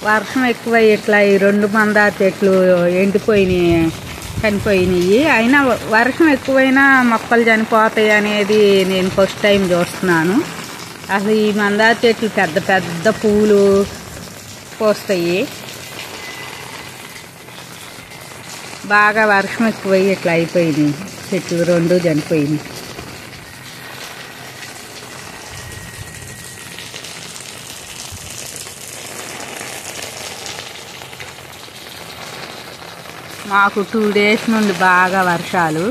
వర్షం ఎక్కువ ఇట్లా ఈ 2 మందార చెట్లు ఎండిపోయినాయి, చనిపోయినాయి. అయినా వర్షం ఎక్కువైనా మొక్కలు చనిపోతాయి అనేది నేను ఫస్ట్ టైం చూస్తున్నాను. అసలు ఈ మందార చెట్లు పెద్ద పెద్ద పూలు పోస్తాయి. బాగా వర్షం ఎక్కువై ఇట్లా అయిపోయినాయి, చెట్లు 2 చనిపోయినాయి. మాకు 2 days నుండి బాగా వర్షాలు.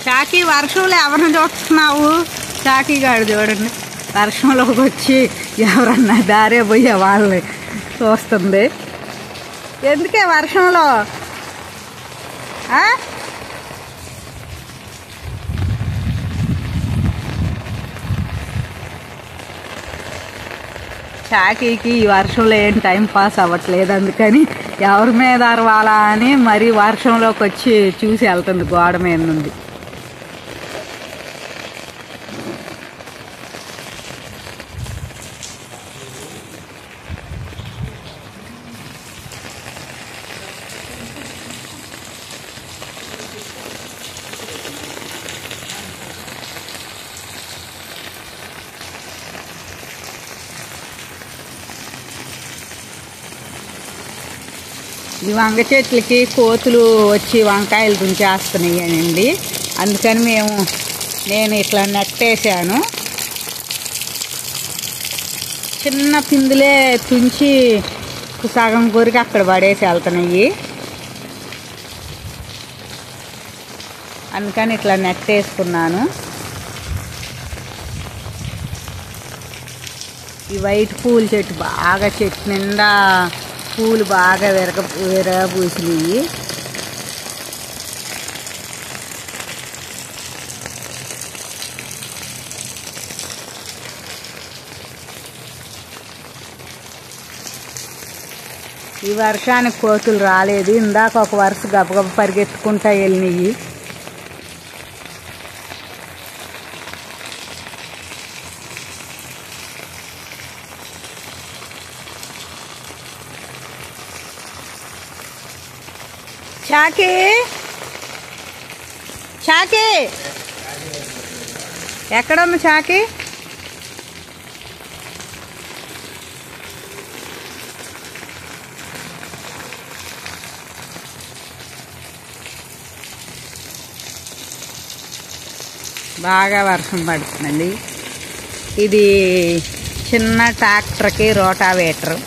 చాకీ వర్షంలో ఎవరిని చూస్తున్నావు? చాకీ గాడు చూడండి, వర్షంలోకి వచ్చి ఎవరన్నా దారే పోయే వాళ్ళని చూస్తుంది. ఎందుకే వర్షంలో? చాకీకి ఈ వర్షంలో ఏం టైం పాస్ అవ్వట్లేదు, అందుకని ఎవరి మీద అరవాలా అని మరీ వర్షంలోకి వచ్చి చూసి వెళ్తుంది గోడ మీద నుండి. ఈ వంగ చెట్లకి కోతులు వచ్చి వంకాయలు తుంచేస్తున్నాయండి. అందుకని నేను ఇట్లా నెట్టేసాను. చిన్న పిందులే తుంచి సగం కొరికి అక్కడ పడేసి వెళ్తున్నాయి. అందుకని ఇట్లా నెట్టేసుకున్నాను. ఈ వైట్ పూల చెట్టు బాగా చెట్టు నిండా పూలు బాగా విరగబూసినాయి. ఈ వర్షానికి కోతులు రాలేదు. ఇందాక ఒక వరుస గబగబ పరిగెత్తుకుంటా వెళ్ళినాయి. చాకీ చాకీ ఎక్కడున్నా చాకీ? బాగా వర్షం పడుతుందండి. ఇది చిన్న ట్రాక్టర్కి రోటావేటర్.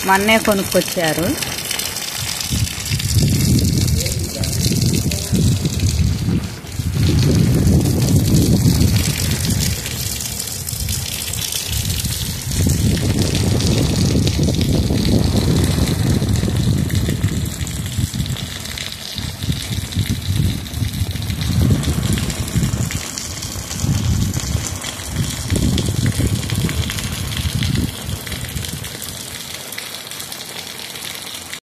మొన్నే కొనుక్కొచ్చారు.